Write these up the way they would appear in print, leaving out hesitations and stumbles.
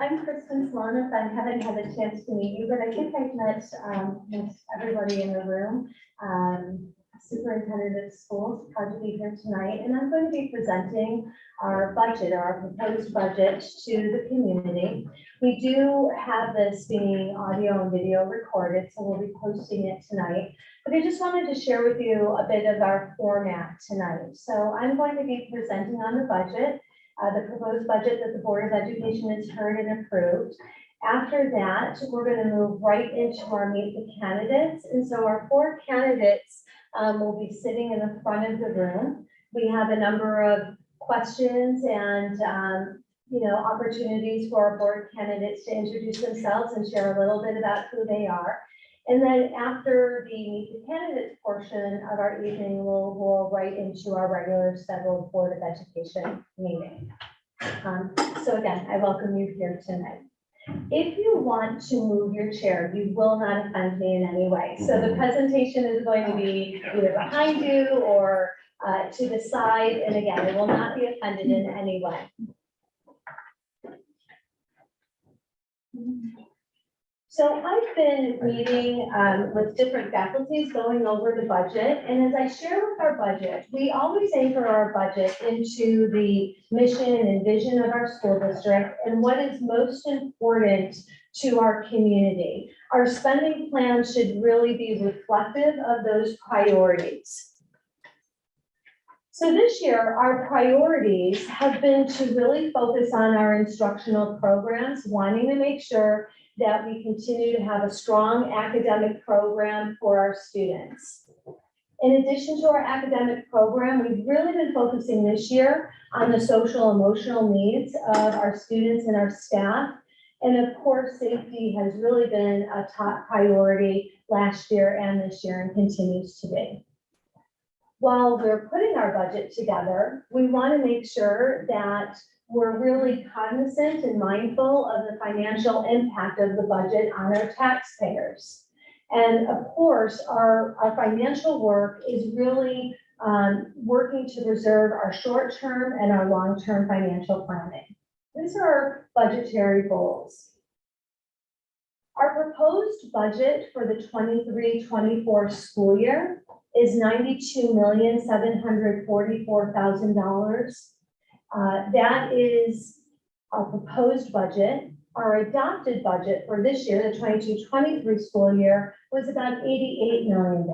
I'm Kristen Slonis. I haven't had a chance to meet you, but I think I've met most everybody in the room. Superintendent of schools, proud to be here tonight, and I'm going to be presenting our budget, our proposed budget to the community. We do have this being audio and video recorded, so we'll be posting it tonight. But I just wanted to share with you a bit of our format tonight. So I'm going to be presenting on the budget. The proposed budget that the Board of Education has heard and approved. After that, we're going to move right into our meet the candidates. And so our 4 candidates will be sitting in the front of the room. We have a number of questions and opportunities for our board candidates to introduce themselves and share a little bit about who they are. And then after the meet the candidates portion of our evening, we'll roll right into our regular scheduled Board of Education meeting. So again, I welcome you here tonight. If you want to move your chair, you will not offend me in any way. So the presentation is going to be either behind you or to the side. And again, it will not be offended in any way. So I've been meeting with different faculties going over the budget, and as I share with our budget, we always anchor our budget into the mission and vision of our school district and what is most important to our community. Our spending plan should really be reflective of those priorities. So this year, our priorities have been to really focus on our instructional programs, wanting to make sure that we continue to have a strong academic program for our students. In addition to our academic program, we've really been focusing this year on the social emotional needs of our students and our staff. And of course, safety has really been a top priority last year and this year and continues to be. While we're putting our budget together, we want to make sure that we're really cognizant and mindful of the financial impact of the budget on our taxpayers. And of course, our financial work is really working to preserve our short-term and our long-term financial planning. These are our budgetary goals. Our proposed budget for the 23-24 school year is $92,744,000. That is our proposed budget. Our adopted budget for this year, the 22-23 school year, was about $88 million.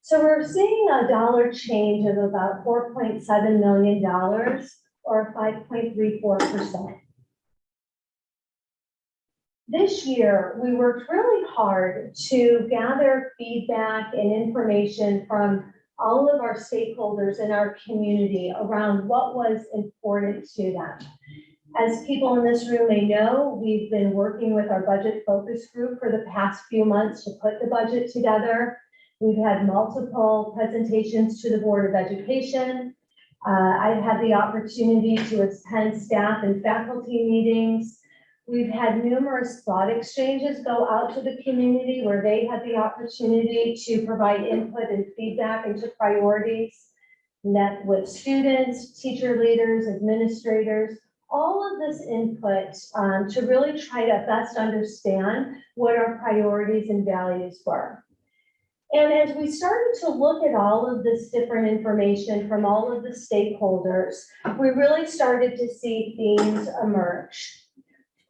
So we're seeing a dollar change of about $4.7 million or 5.34%. This year, we worked really hard to gather feedback and information from all of our stakeholders in our community around what was important to them. As people in this room may know, we've been working with our budget focus group for the past few months to put the budget together. We've had multiple presentations to the Board of Education. I've had the opportunity to attend staff and faculty meetings. We've had numerous thought exchanges go out to the community where they had the opportunity to provide input and feedback into priorities, met with students, teacher leaders, administrators, all of this input to really try to best understand what our priorities and values were. And as we started to look at all of this different information from all of the stakeholders, we really started to see themes emerge.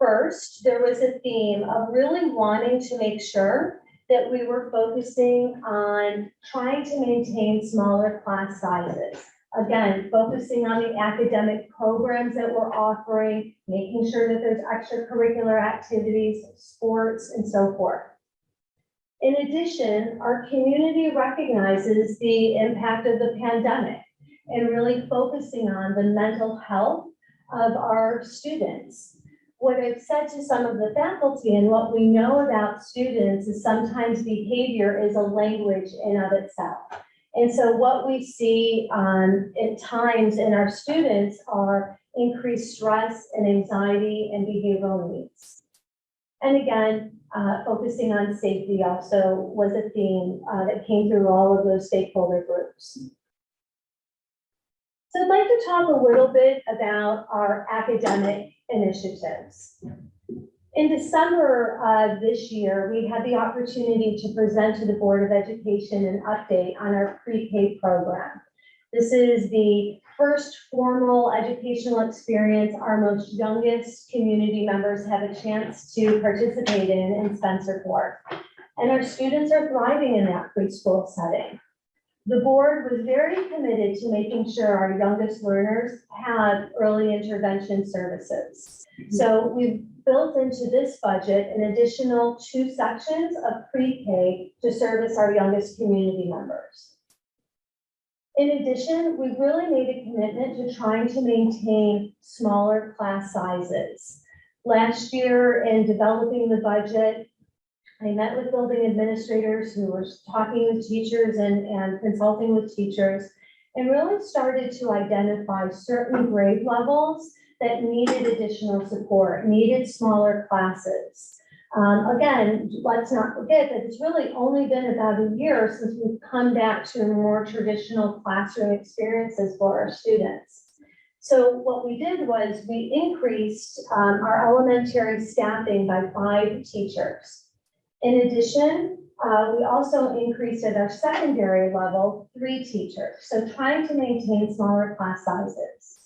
First, there was a theme of really wanting to make sure that we were focusing on trying to maintain smaller class sizes. Again, focusing on the academic programs that we're offering, making sure that there's extracurricular activities, sports, and so forth. In addition, our community recognizes the impact of the pandemic and really focusing on the mental health of our students. What I've said to some of the faculty and what we know about students is sometimes behavior is a language in of itself. And so what we see at times in our students are increased stress and anxiety and behavioral needs. And again, focusing on safety also was a theme that came through all of those stakeholder groups. So I'd like to talk a little bit about our academic initiatives. In December of this year, we had the opportunity to present to the Board of Education an update on our pre-K program. This is the first formal educational experience our most youngest community members have a chance to participate in Spencerport. And our students are thriving in that preschool setting. The board was very committed to making sure our youngest learners have early intervention services. So we've built into this budget an additional 2 sections of pre-K to service our youngest community members. In addition, we've really made a commitment to trying to maintain smaller class sizes. Last year, in developing the budget, I met with building administrators who were talking with teachers and consulting with teachers, and really started to identify certain grade levels that needed additional support, needed smaller classes. Again, let's not forget that it's really only been about a year since we've come back to more traditional classroom experiences for our students. So what we did was we increased our elementary staffing by 5 teachers. In addition, we also increased at our secondary level 3 teachers, so trying to maintain smaller class sizes.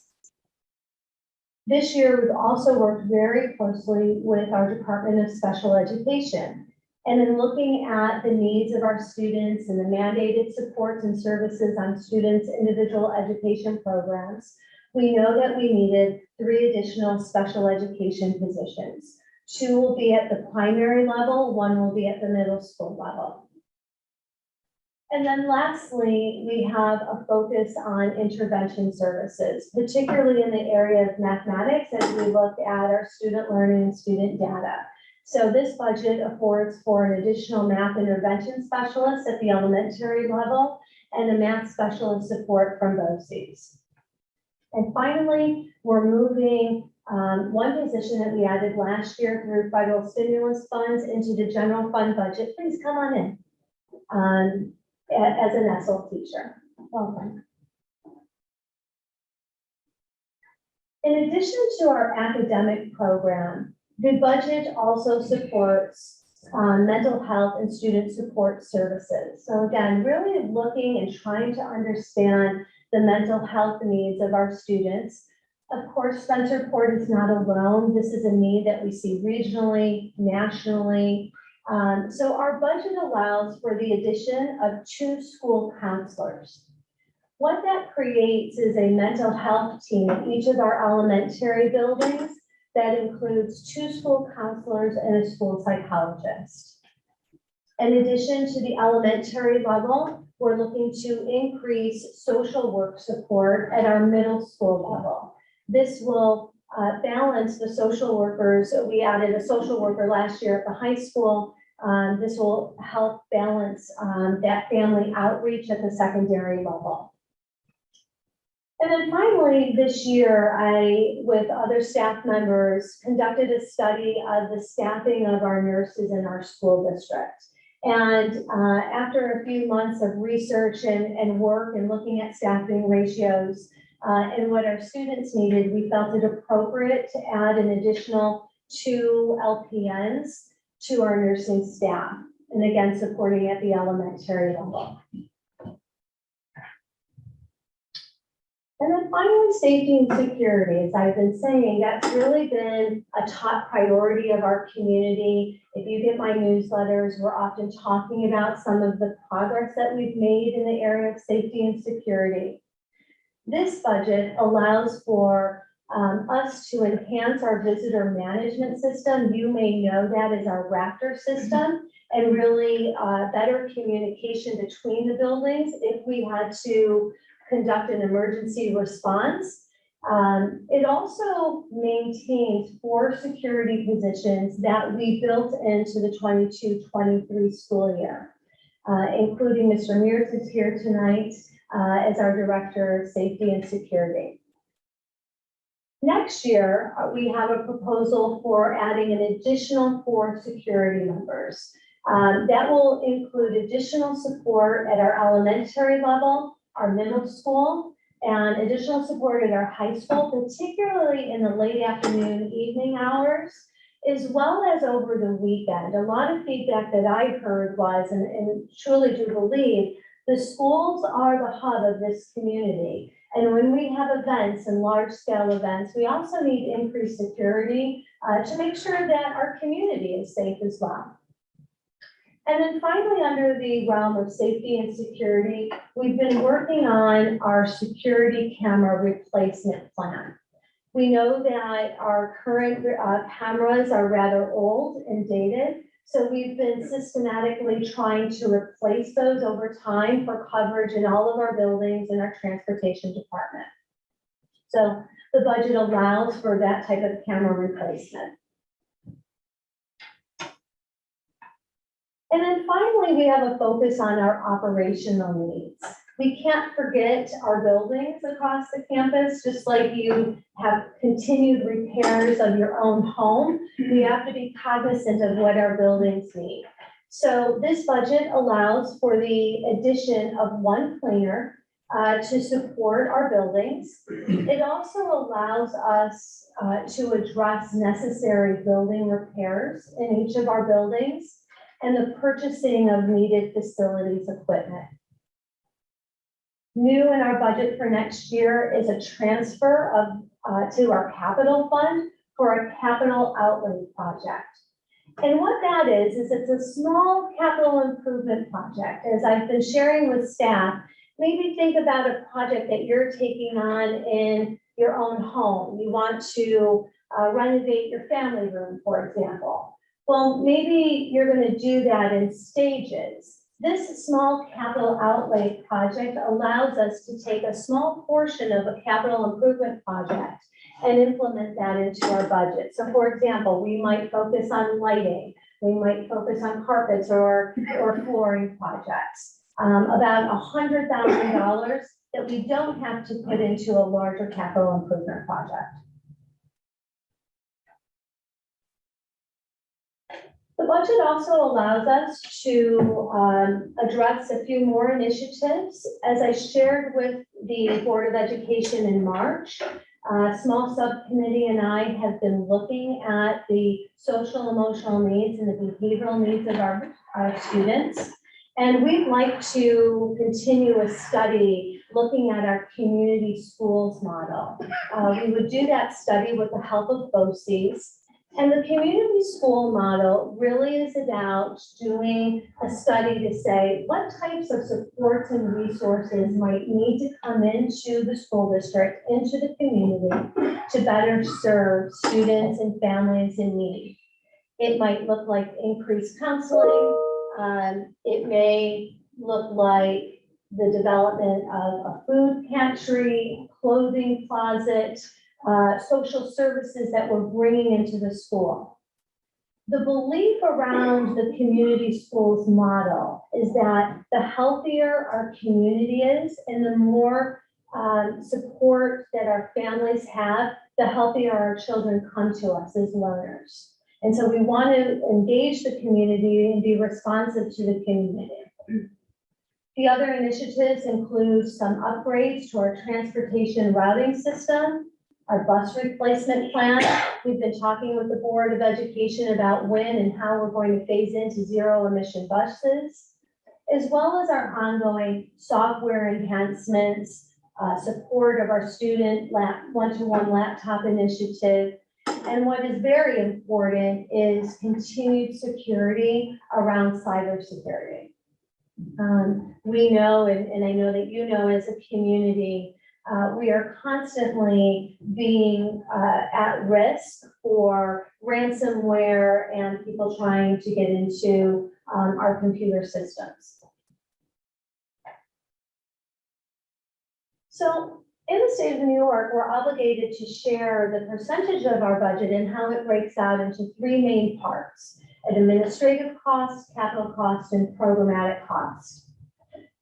This year, we've also worked very closely with our Department of Special Education. And in looking at the needs of our students and the mandated supports and services on students' individual education programs, we know that we needed 3 additional special education positions. 2 will be at the primary level, 1 will be at the middle school level. And then lastly, we have a focus on intervention services, particularly in the area of mathematics as we look at our student learning and student data. So this budget affords for an additional math intervention specialist at the elementary level and a math specialist support from BOCES. And finally, we're moving 1 position that we added last year through federal stimulus funds into the general fund budget. Please come on in. As an ESL teacher. Welcome. In addition to our academic program, the budget also supports mental health and student support services. So again, really looking and trying to understand the mental health needs of our students. Of course, Spencerport is not alone. This is a need that we see regionally, nationally. So our budget allows for the addition of 2 school counselors. What that creates is a mental health team at each of our elementary buildings that includes 2 school counselors and a school psychologist. In addition to the elementary level, we're looking to increase social work support at our middle school level. This will balance the social workers. We added a social worker last year at the high school. This will help balance that family outreach at the secondary level. And then finally, this year, I, with other staff members, conducted a study of the staffing of our nurses in our school district. And after a few months of research and work and looking at staffing ratios, and what our students needed, we felt it appropriate to add an additional 2 LPNs to our nursing staff, and again, supporting at the elementary level. And then finally, safety and security. As I've been saying, that's really been a top priority of our community. If you get my newsletters, we're often talking about some of the progress that we've made in the area of safety and security. This budget allows for us to enhance our visitor management system. You may know that as our Raptor system, and really better communication between the buildings if we had to conduct an emergency response. It also maintains 4 security positions that we built into the 22-23 school year, including Mr. Mears is here tonight as our Director of Safety and Security. Next year, we have a proposal for adding an additional 4 security members. That will include additional support at our elementary level, our middle school, and additional support at our high school, particularly in the late afternoon, evening hours, as well as over the weekend. A lot of feedback that I heard was, and truly do believe, the schools are the hub of this community. And when we have events and large-scale events, we also need increased security to make sure that our community is safe as well. And then finally, under the realm of safety and security, we've been working on our security camera replacement plan. We know that our current cameras are rather old and dated, so we've been systematically trying to replace those over time for coverage in all of our buildings in our transportation department. So the budget allows for that type of camera replacement. And then finally, we have a focus on our operational needs. We can't forget our buildings across the campus, just like you have continued repairs of your own home. We have to be cognizant of what our buildings need. So this budget allows for the addition of one cleaner to support our buildings. It also allows us to address necessary building repairs in each of our buildings and the purchasing of needed facilities equipment. New in our budget for next year is a transfer of to our capital fund for a capital outlay project. And what that is it's a small capital improvement project. As I've been sharing with staff, maybe think about a project that you're taking on in your own home. You want to renovate your family room, for example. Well, maybe you're going to do that in stages. This small capital outlay project allows us to take a small portion of a capital improvement project and implement that into our budget. So for example, we might focus on lighting, we might focus on carpets or flooring projects, about $100,000 that we don't have to put into a larger capital improvement project. The budget also allows us to address a few more initiatives. As I shared with the Board of Education in March, a small subcommittee and I have been looking at the social emotional needs and the behavioral needs of our students. And we'd like to continue a study looking at our community schools model. We would do that study with the help of BOCES. And the community school model really is about doing a study to say what types of supports and resources might need to come into the school district, into the community to better serve students and families in need. It might look like increased counseling. It may look like the development of a food pantry, clothing closet, social services that we're bringing into the school. The belief around the community schools model is that the healthier our community is and the more support that our families have, the healthier our children come to us as learners. And so we want to engage the community and be responsive to the community. The other initiatives include some upgrades to our transportation routing system, our bus replacement plan. We've been talking with the Board of Education about when and how we're going to phase into zero emission buses, as well as our ongoing software enhancements, support of our student one-to-one laptop initiative. And what is very important is continued security around cybersecurity. We know, and I know that you know as a community, we are constantly being at risk for ransomware and people trying to get into our computer systems. So in the state of New York, we're obligated to share the percentage of our budget and how it breaks out into three main parts: administrative costs, capital costs, and programmatic costs.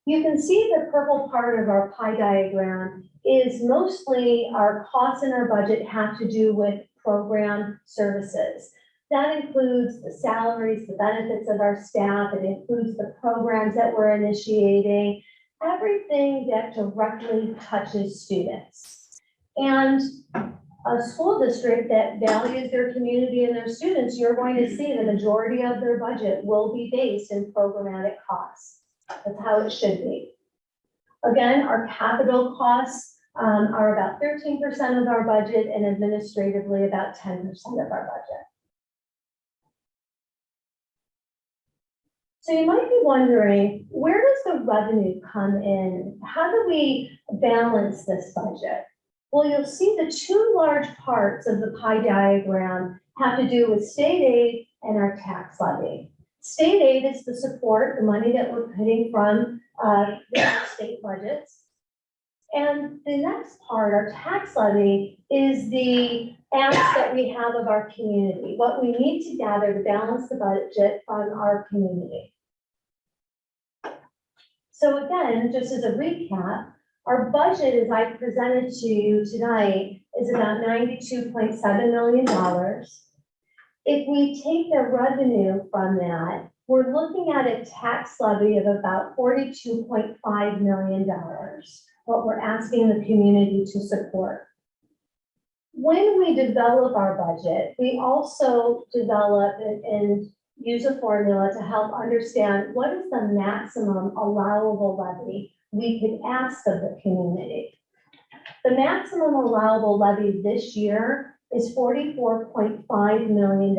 You can see the purple part of our pie diagram is mostly our costs in our budget have to do with program services. That includes the salaries, the benefits of our staff. It includes the programs that we're initiating. everything that directly touches students. And a school district that values their community and their students, you're going to see the majority of their budget will be based in programmatic costs. That's how it should be. Again, our capital costs are about 13% of our budget and administratively about 10% of our budget. So you might be wondering, where does the revenue come in? How do we balance this budget? Well, you'll see the two large parts of the pie diagram have to do with state aid and our tax levy. State aid is the support, the money that we're putting from the state budgets. And the next part, our tax levy, is the ask that we have of our community, what we need to gather to balance the budget from our community. So again, just as a recap, our budget, as I presented to you tonight, is about $92.7 million. If we take the revenue from that, we're looking at a tax levy of about $42.5 million, what we're asking the community to support. When we develop our budget, we also develop and use a formula to help understand what is the maximum allowable levy we could ask of the community. The maximum allowable levy this year is $44.5 million.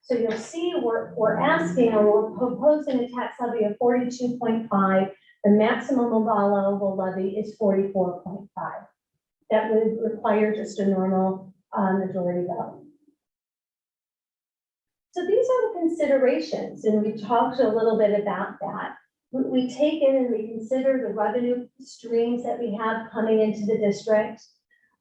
So you'll see we're asking, or we're proposing a tax levy of 42.5. The maximum allowable levy is 44.5. That would require just a normal majority vote. So these are the considerations, and we talked a little bit about that. We take in and we consider the revenue streams that we have coming into the district.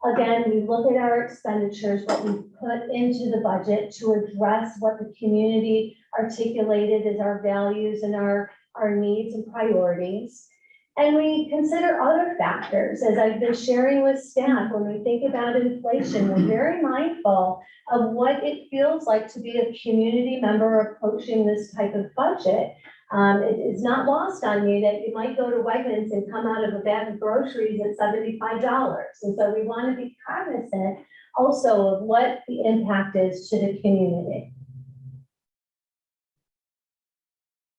Again, we look at our expenditures, what we put into the budget to address what the community articulated as our values and our needs and priorities. And we consider other factors, as I've been sharing with staff. When we think about inflation, we're very mindful of what it feels like to be a community member approaching this type of budget. It is not lost on you that you might go to Wegmans and come out of a bag of groceries at $75. And so we want to be cognizant also of what the impact is to the community.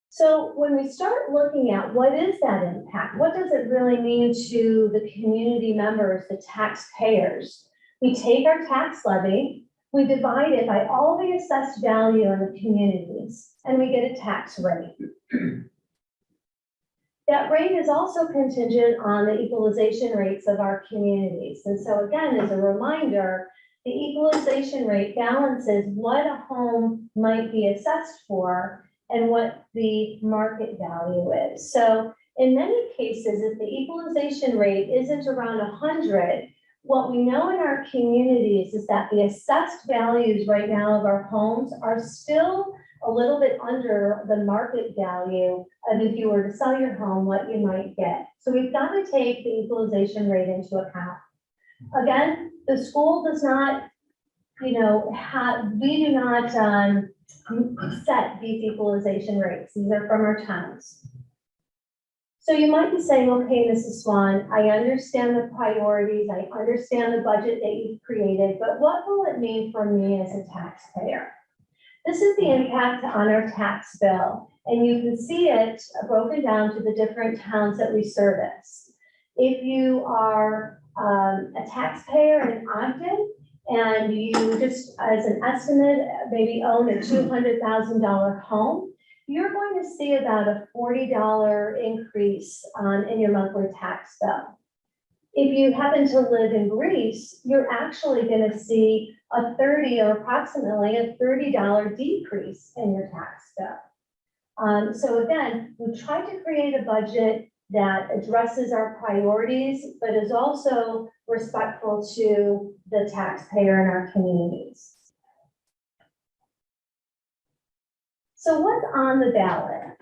So when we start looking at what is that impact, what does it really mean to the community members, the taxpayers? We take our tax levy, we divide it by all the assessed value in the communities, and we get a tax rate. That rate is also contingent on the equalization rates of our communities. And so again, as a reminder, the equalization rate balances what a home might be assessed for and what the market value is. So in many cases, if the equalization rate isn't around 100, what we know in our communities is that the assessed values right now of our homes are still a little bit under the market value of if you were to sell your home, what you might get. So we've got to take the equalization rate into account. Again, the school does not, we do not set these equalization rates. These are from our towns. So you might be saying, okay, Mrs. Swan, I understand the priorities, I understand the budget that you've created, but what will it mean for me as a taxpayer? This is the impact on our tax bill, and you can see it broken down to the different towns that we service. If you are a taxpayer in Ogden, and you just, as an estimate, maybe own a $200,000 home, you're going to see about a $40 increase in your monthly tax bill. If you happen to live in Greece, you're actually going to see a 30 or approximately a $30 decrease in your tax bill. So again, we try to create a budget that addresses our priorities, but is also respectful to the taxpayer in our communities. So what's on the ballot?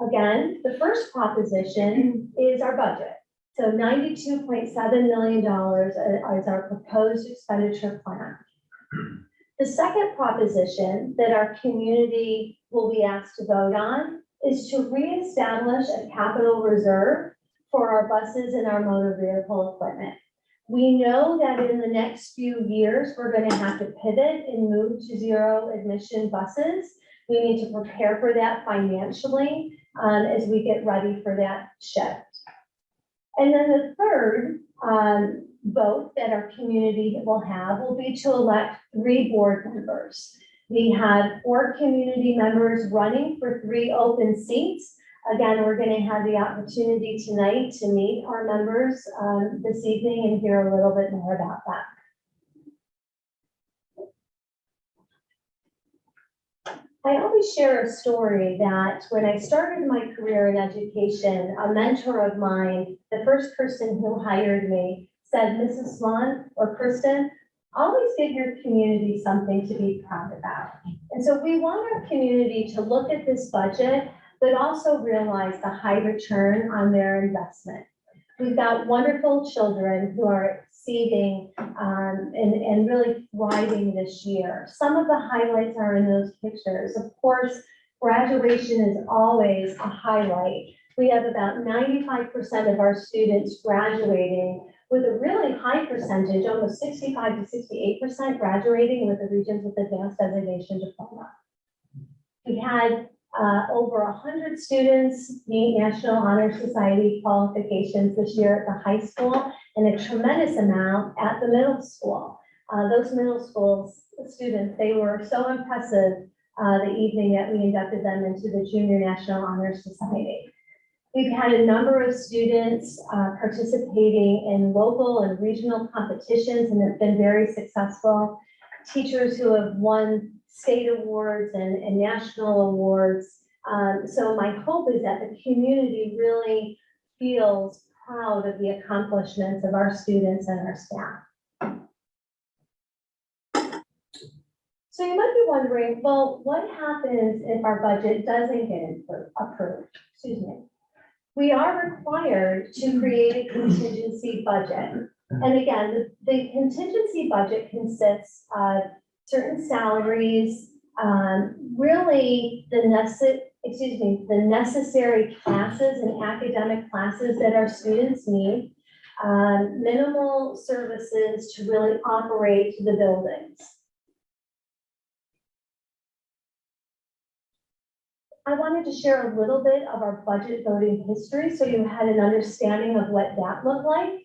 Again, the first proposition is our budget. So $92.7 million is our proposed expenditure plan. The second proposition that our community will be asked to vote on is to reestablish a capital reserve for our buses and our motor vehicle equipment. We know that in the next few years, we're going to have to pivot and move to zero emission buses. We need to prepare for that financially as we get ready for that shift. And then the third vote that our community will have will be to elect 3 board members. We have 4 community members running for 3 open seats. Again, we're going to have the opportunity tonight to meet our members this evening and hear a little bit more about that. I always share a story that when I started my career in education, a mentor of mine, the first person who hired me, said, Mrs. Swan or Kristen, always give your community something to be proud about. And so we want our community to look at this budget, but also realize the high return on their investment. We've got wonderful children who are exceeding and really thriving this year. Some of the highlights are in those pictures. Of course, graduation is always a highlight. We have about 95% of our students graduating with a really high percentage, almost 65 to 68% graduating with the Regions with Advanced Designation Diploma. We had over 100 students meet National Honor Society qualifications this year at the high school and a tremendous amount at the middle school. Those middle school students, they were so impressive the evening that we inducted them into the Junior National Honor Society. We've had a number of students participating in local and regional competitions and have been very successful. Teachers who have won state awards and national awards. So my hope is that the community really feels proud of the accomplishments of our students and our staff. So you might be wondering, well, what happens if our budget doesn't get approved? Excuse me. We are required to create a contingency budget. And again, the contingency budget consists of certain salaries, really the necessary classes and academic classes that our students need, minimal services to really operate the buildings. I wanted to share a little bit of our budget voting history so you had an understanding of what that looked like.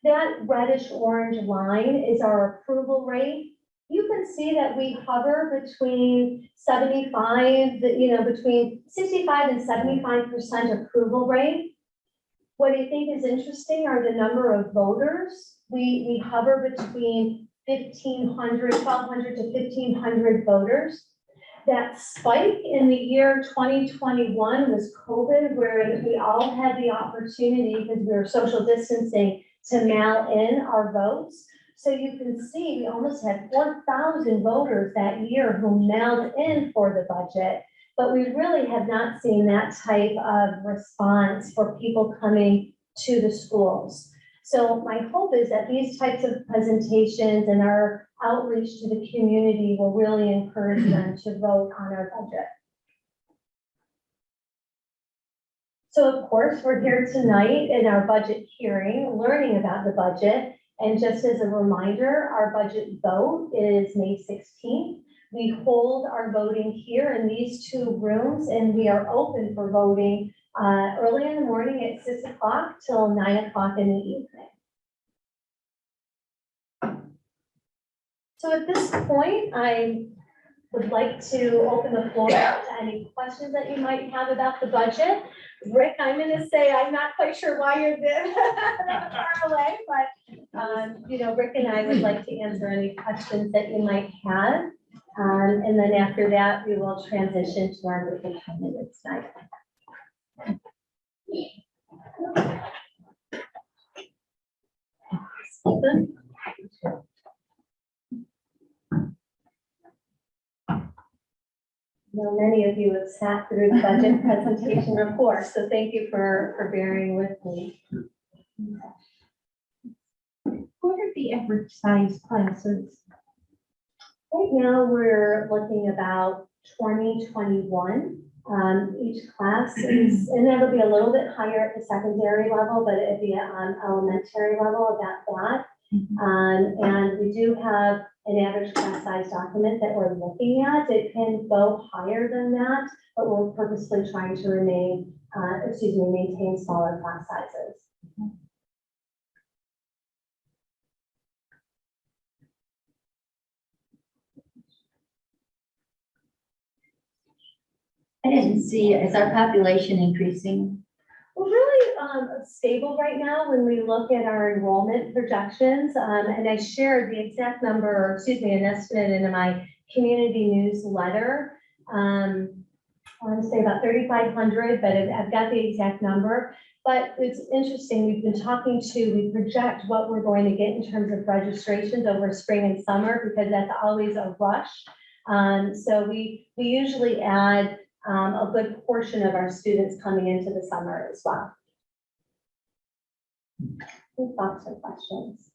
That reddish orange line is our approval rate. You can see that we hover between 75, between 65 and 75% approval rate. What I think is interesting are the number of voters. We hover between 1,500 to 1,500 voters. That spike in the year 2021 was COVID, where we all had the opportunity, because we were social distancing, to mail in our votes. So you can see we almost had 4,000 voters that year who mailed in for the budget, but we really have not seen that type of response for people coming to the schools. So my hope is that these types of presentations and our outreach to the community will really encourage them to vote on our budget. So of course, we're here tonight in our budget hearing, learning about the budget. And just as a reminder, our budget vote is May 16th. We hold our voting here in these 2 rooms, and we are open for voting early in the morning at 6 o'clock till 9 o'clock in the evening. So at this point, I would like to open the floor up to any questions that you might have about the budget. Rick, I'm going to say I'm not quite sure why you're that far away, but Rick and I would like to answer any questions that you might have. And then after that, we will transition to our moving candidates night. Stephen? Well, many of you have sat through the budget presentation report, so thank you for bearing with me. What are the average size classes? Right now, we're looking about 2021. Each class is, and that'll be a little bit higher at the secondary level, but it'd be on elementary level about that. And we do have an average class size document that we're looking at. It can go higher than that, but we're purposely trying to maintain smaller class sizes. I didn't see, is our population increasing? We're really stable right now when we look at our enrollment projections. And I shared the exact number, or excuse me, an estimate in my community newsletter. I want to say about 3,500, but I've got the exact number. But it's interesting, we project what we're going to get in terms of registrations over spring and summer, because that's always a rush. So we usually add a good portion of our students coming into the summer as well. Any thoughts or questions?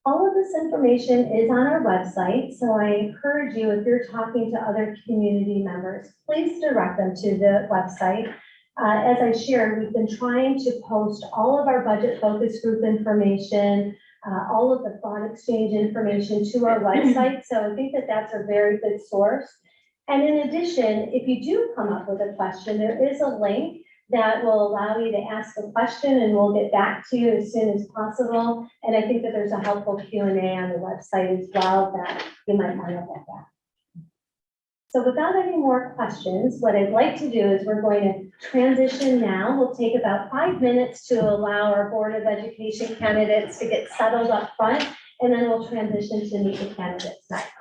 All of this information is on our website, so I encourage you, if you're talking to other community members, please direct them to the website. As I shared, we've been trying to post all of our budget focus group information, all of the thought exchange information to our website. So I think that that's a very good source. And in addition, if you do come up with a question, there is a link that will allow you to ask a question, and we'll get back to you as soon as possible. And I think that there's a helpful Q&A on the website as well that you might want to look at. So without any more questions, what I'd like to do is we're going to transition now. We'll take about 5 minutes to allow our Board of Education candidates to get settled up front, and then we'll transition to meet the candidates next.